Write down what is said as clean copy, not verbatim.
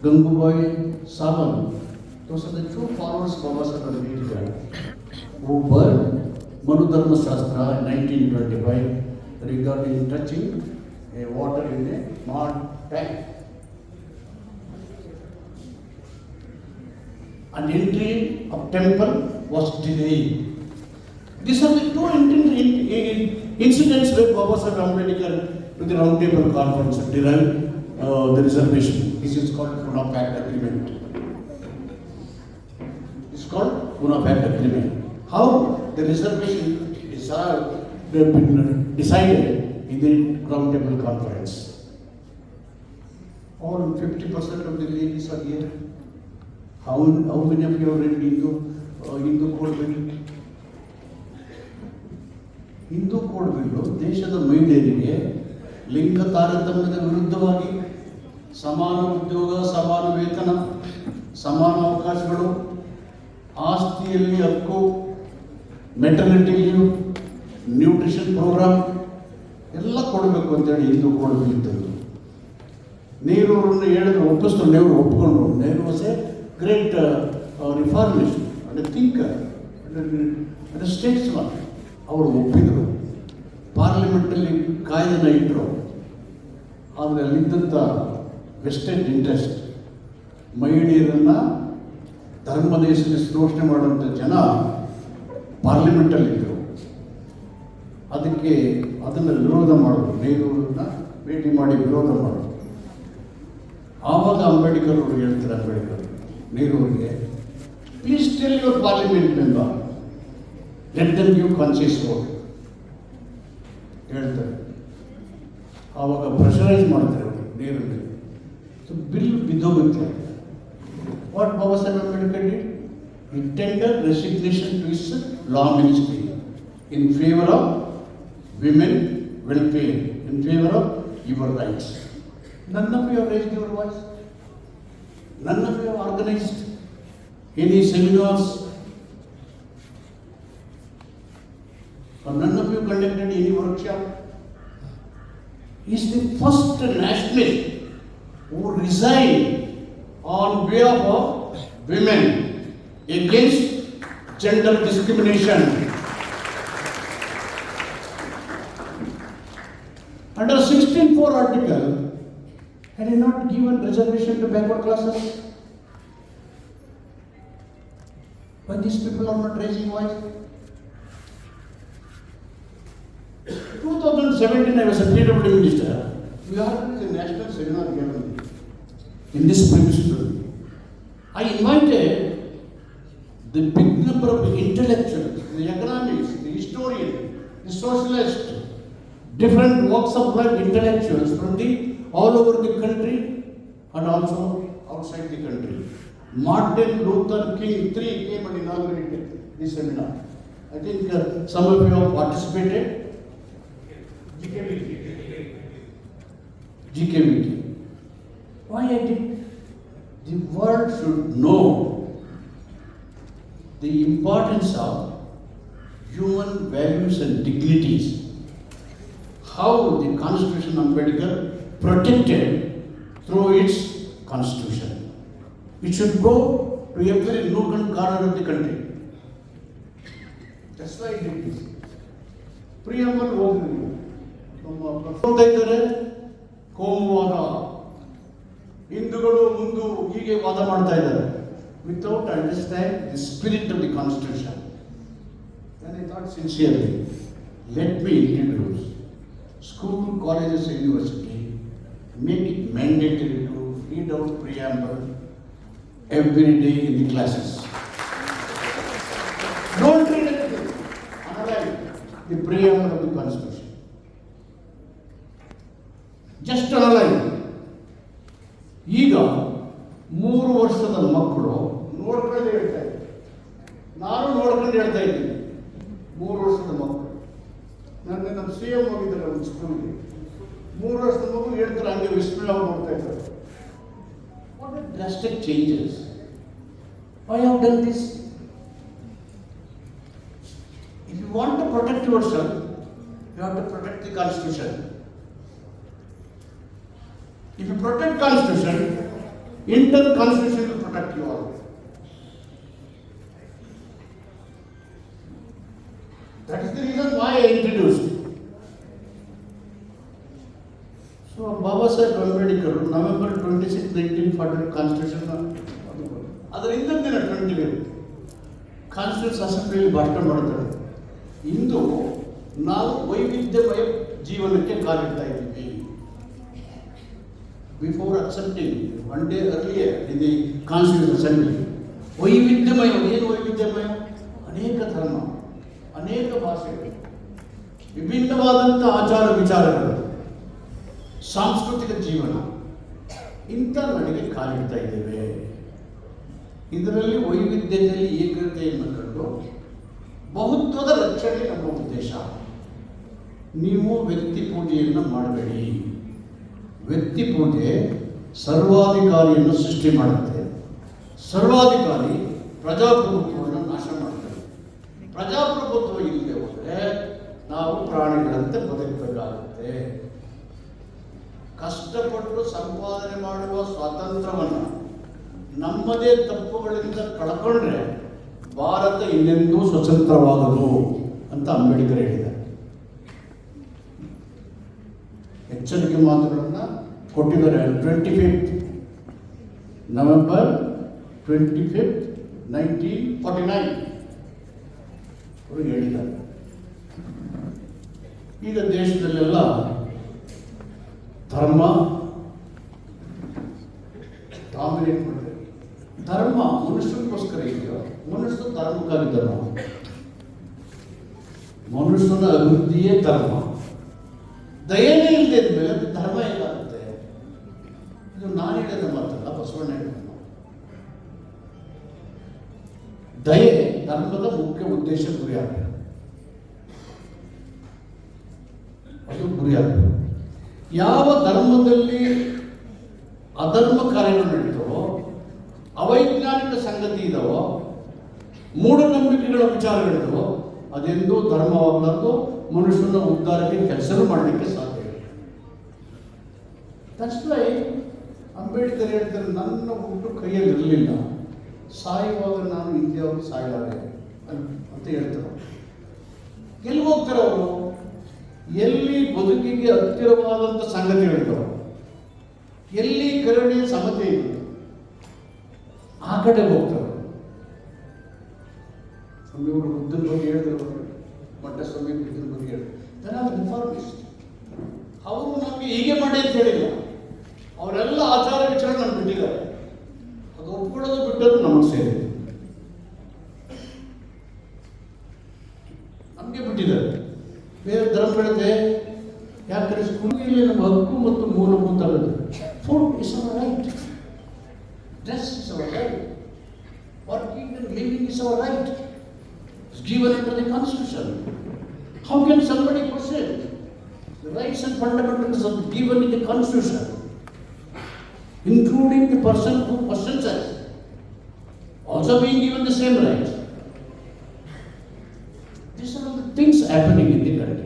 Gangubai Sawant. Those are the two followers of Baba Saheb Ambedkar who burned Manu Dharma Shastra in 1925 regarding touching a water in a mud tank. An entry of temple was delayed. These are the two incidents where Baba Saheb Ambedkar to the Round Table Conference derived the reservation. This is called Pune Pact Agreement. It's called Pune Pact Agreement. How the reservation is been decided in the Round Table Conference. All 50% of the ladies are here. How many of you have read Hindu Code Bill? Hindu code bill ದೇಶದ ಮಹಿಳೆಯರಿಗೆ ಲಿಂಗ ತಾರತಮ್ಯದ ವಿರುದ್ಧವಾಗಿ ಸಮಾನ ಉದ್ಯೋಗ, ಸಮಾನ ವೇತನ, ಸಮಾನ ಅವಕಾಶಗಳು, ಆಸ್ತಿಯಲ್ಲಿ ಹಕ್ಕು, ಮೆಟರ್ನಿಟಿ ಲೀವ್, ನ್ಯೂಟ್ರಿಷನ್ ಪ್ರೋಗ್ರಾಮ್ ಎಲ್ಲ ಕೊಡಬೇಕು ಅಂತೇಳಿ ಹಿಂದೂ ಕೋಡ್ ಬಿಲ್ ತಂದು ನೆಹರೂರನ್ನು ಹೇಳಿದ್ರು, ಒಪ್ಪಿಸ್ತಾರೆ. ನೆಹರು ಒಪ್ಪಿಕೊಂಡ್ರು. Nehru was A great reformist and A thinker and A statesman. ಅವರು ಒಪ್ಪಿದರು. ಪಾರ್ಲಿಮೆಂಟಲ್ಲಿ ಕಾಯ್ದೆನ ಇಟ್ಟರು. ಆದರೆ ಅಲ್ಲಿದ್ದಂಥ ವೆಸ್ಟೆಡ್ ಇಂಟ್ರೆಸ್ಟ್ ಮಹಿಳೆಯರನ್ನು ಧರ್ಮದ ಹೆಸರಲ್ಲಿ ಶೋಷಣೆ ಮಾಡುವಂಥ ಜನ ಪಾರ್ಲಿಮೆಂಟಲ್ಲಿದ್ದರು. ಅದನ್ನು ವಿರೋಧ ಮಾಡೋದು, ನೆಹರೂರನ್ನ ಭೇಟಿ ಮಾಡಿ ವಿರೋಧ ಮಾಡೋದು. ಆವಾಗ ಅಂಬೇಡ್ಕರ್ ಅವರು ಹೇಳ್ತಾರೆ, ಅಂಬೇಡ್ಕರ್ ನೆಹರೂರಿಗೆ, please tell your parliament member, let them give conscious vote ಹೇಳ್ತಾರೆ. ಆವಾಗ ಪ್ರೆಷರೈಸ್ ಮಾಡ್ತಾರೆ ಅವರು ನೆಹರೂರಿಗೆ. ಸೊ ಬಿಲ್ ಬಿದ್ದೋಗುತ್ತೆ. What Baba Saheb Ambedkar did? He tendered resignation to his law ministry in favor of women welfare, in favor of your rights. None of you have raised your voice. None of you have organized any seminars. Or none of you conducted any workshop. He is the first nationalist who resigned on behalf of women against gender discrimination. Under 16(4) article, had he not given reservation to backward classes? Why these people are not raising voice? 2017, I was a PW minister. We organized a national seminar here in this premises. I invited the big number of intellectuals, the economists, the historians, the socialists, different walks of life intellectuals from all over the country and also outside the country. Martin Luther King III came and inaugurated this seminar. I think some of you have participated. GKVT. Why I did? The world should know the importance of human values and dignities. How the Constitution of Ambedkar protected through its Constitution. It should go to every nook and corner of the country. That's why I did this. Preamble ಹೋಗ್ಲಿ ನೋಡ್ತಾ ಇದ್ದಾರೆ. ಕೋಮುವಾದ, ಹಿಂದೂಗಳು ಮುಂದು ಹೀಗೆ ವಾದ ಮಾಡ್ತಾ ಇದ್ದಾರೆ without understand the spirit of the constitution. Then I thought sincerely, let me introduce school, colleges, university, make it mandatory to read out preamble every day in the classes. Don't read anything, analyze the preamble of the Constitution. Just analyze. ಈಗ 3 ವರ್ಷದ ಮಕ್ಕಳು ನೋಡ್ಕೊಂಡು ಹೇಳ್ತಾ ಇದ್ದಾರೆ, ನಾನು ನೋಡ್ಕೊಂಡು ಹೇಳ್ತಾ ಇದ್ದೀನಿ. 3 ವರ್ಷದ ಮಕ್ಕಳು, ನಮ್ಮ CM ಹೋಗಿದ್ದಾರೆ ಒಂದು ಸ್ಕೂಲ್ಗೆ, 3 ವರ್ಷದ ಮಗು ಹೇಳ್ತಾರೆ ಹಂಗೆ ವಿಸ್ಮಯ ನೋಡ್ತಾ ಇದ್ದಾರೆ. What are drastic changes? Why have done this? If you want to protect yourself, you have to protect the Constitution. If you protect Constitution, Indian Constitution will protect you all. That is the reason why I introduced. So Baba Sahib Ambedkar, November 26, 1940 Constitution, ಅದರಿಂದ 20 constitution ಅಸೆಂಬ್ಲಿಯಲ್ಲಿ ಭಾಷಣ ಮಾಡ್ತಾರೆ. ಇಂದು ನಾವು ವೈವಿಧ್ಯಮಯ ಜೀವನಕ್ಕೆ ಕಾಲಿಡ್ತಾ ಇದ್ದೀವಿ. Before accepting one day earlier in the constitution assembly, ವೈವಿಧ್ಯಮಯ, ಏನು ವೈವಿಧ್ಯಮಯ? ಅನೇಕ ಧರ್ಮ, ಅನೇಕ ಭಾಷೆಗಳು, ವಿಭಿನ್ನವಾದಂಥ ಆಚಾರ ವಿಚಾರಗಳು, ಸಾಂಸ್ಕೃತಿಕ ಜೀವನ, ಇಂಥ ನಡೆಗೆ ಕಾಲಿಡ್ತಾ ಇದ್ದೇವೆ. ಇದರಲ್ಲಿ ವೈವಿಧ್ಯತೆಯಲ್ಲಿ ಏಕತೆಯನ್ನು ಕಂಡು ಬಹುತ್ವದ ರಕ್ಷಣೆ ನಮ್ಮ ಉದ್ದೇಶ. ನೀವು ವ್ಯಕ್ತಿ ಪೂಜೆಯನ್ನು ಮಾಡಬೇಡಿ. ವ್ಯಕ್ತಿ ಪೂಜೆ ಸರ್ವಾಧಿಕಾರಿಯನ್ನು ಸೃಷ್ಟಿ ಮಾಡುತ್ತೆ. ಸರ್ವಾಧಿಕಾರಿ ಪ್ರಜಾಪ್ರಭುತ್ವವನ್ನು ನಾಶ ಮಾಡ್ತಾರೆ. ಪ್ರಜಾಪ್ರಭುತ್ವ ಇಲ್ಲದೆ ಹೋದರೆ ನಾವು ಪ್ರಾಣಿಗಳಂತೆ ಬದುಕಬೇಕಾಗುತ್ತೆ. ಕಷ್ಟಪಟ್ಟು ಸಂಪಾದನೆ ಮಾಡುವ ಸ್ವಾತಂತ್ರ್ಯವನ್ನು ನಮ್ಮದೇ ತಪ್ಪುಗಳಿಂದ ಕಳ್ಕೊಂಡ್ರೆ ಭಾರತ ಇನ್ನೆಂದೂ ಸ್ವತಂತ್ರವಾಗದು ಅಂತ ಅಂಬೇಡ್ಕರ್ ಹೇಳಿದ್ದಾರೆ. ಎಚ್ಚರಿಕೆ ಮಾತುಗಳನ್ನು ಕೊಟ್ಟಿದ್ದಾರೆ. 25 ನವೆಂಬರ್ 25, 1949 ಅವರು ಹೇಳಿದ್ದಾರೆ. ಈಗ ದೇಶದಲ್ಲೆಲ್ಲ ಧರ್ಮ ಡಾಮಿನೇಟ್ ಮಾಡಿದೆ. ಧರ್ಮ ಮನುಷ್ಯನಿಗೋಸ್ಕರ ಇದೆಯೋ? ಮನುಷ್ಯನ ಧರ್ಮಕ್ಕಾಗಿ ಧರ್ಮ. ಮನುಷ್ಯನ ಅಭಿವೃದ್ಧಿಯೇ ಧರ್ಮ. ದಯೆನೇ ಇಲ್ಲದೆ ಇದ್ಮೇಲೆ ಅದು ಧರ್ಮ ಹೇಗಾಗುತ್ತೆ? ಇದು ನಾನು ಹೇಳಿದ ಮಾತಲ್ಲ, ಬಸವಣ್ಣ ಹೇಳಿದ. ದಯೆ ಧರ್ಮದ ಮುಖ್ಯ ಉದ್ದೇಶ, ಗುರಿಯಾಗಬೇಕು. ಅದು ಗುರಿಯಾಗಬೇಕು. ಯಾವ ಧರ್ಮದಲ್ಲಿ ಅಧರ್ಮ ಕಾರ್ಯಗಳು ನಡೀತವೋ, ಅವೈಜ್ಞಾನಿಕ ಸಂಗತಿ ಇದಾವೋ, ಮೂಢನಂಬಿಕೆಗಳ ವಿಚಾರಗಳಿದವೋ, ಅದೆಂದೂ ಧರ್ಮವಾಗಲಾರ್ದು ಮನುಷ್ಯನ ಉದ್ಧಾರಕ್ಕೆ ಕೆಲಸ ಮಾಡಲಿಕ್ಕೆ ಸಾಧ್ಯ ಇಲ್ಲ. ದಟ್ಸ್ ವೈ ಅಂಬೇಡ್ಕರ್ ಹೇಳ್ತಾರೆ, ನನ್ನ ಹುಟ್ಟು ಕೈಯಲ್ಲಿ ಇರಲಿಲ್ಲ, ಸಾಯುವಾಗ ನಾನು ಇಂಡಿಯಾವ್ರು ಸಾಯಲಾರೆ ಅಂತ ಹೇಳ್ತಾರೆ. ಎಲ್ಲಿ ಹೋಗ್ತಾರೆ ಅವರು? ಎಲ್ಲಿ ಬದುಕಿಗೆ ಹತ್ತಿರವಾದಂಥ ಸಂಗತಿಗಳಿದ್ದಾವೆ, ಎಲ್ಲಿ ಕರುಣೆ ಸಮತೆ ಇದೆ, ಆ ಕಡೆ ಹೋಗ್ತಾರೆ. ಇವರು ಬುದ್ಧನ ಬಗ್ಗೆ ಹೇಳಿದ್ರು, ಮಟ್ಟಸ್ವಾಮಿ ಬುದ್ಧನ ಬಗ್ಗೆ ಹೇಳಿದ್ರು. ಇನ್ಫಾರ್ಮೇಶನ್ ಅವರು ನಮಗೆ ಹೀಗೆ ಮಾಡಿ ಅಂತ ಹೇಳಿಲ್ಲ. ಅವರೆಲ್ಲ ಆಚಾರ ವಿಚಾರ ನಮ್ಗೆ ಬಿಟ್ಟಿದ್ದಾರೆ. ಅದು ಒಪ್ಕೊಳ್ಳೋದು ಬಿಟ್ಟದ್ದು ನಮಗೆ ಸೇರಿದೆ, ನಮಗೆ ಬಿಟ್ಟಿದ್ದಾರೆ. ಬೇರೆ ಧರ್ಮಗಳಿದೆ. ಯಾಕಂದರೆ ಸ್ಕೂಲಲ್ಲಿ ನಮ್ಮ ಹಕ್ಕು ಮತ್ತು ಮೂಲಭೂತ food is our right, dress is our right, working and living is our right, is given under the constitution. How can somebody question the rights and fundamentals of given in the constitution, including the person who questions us also being given the same rights? These are all the things happening in the country.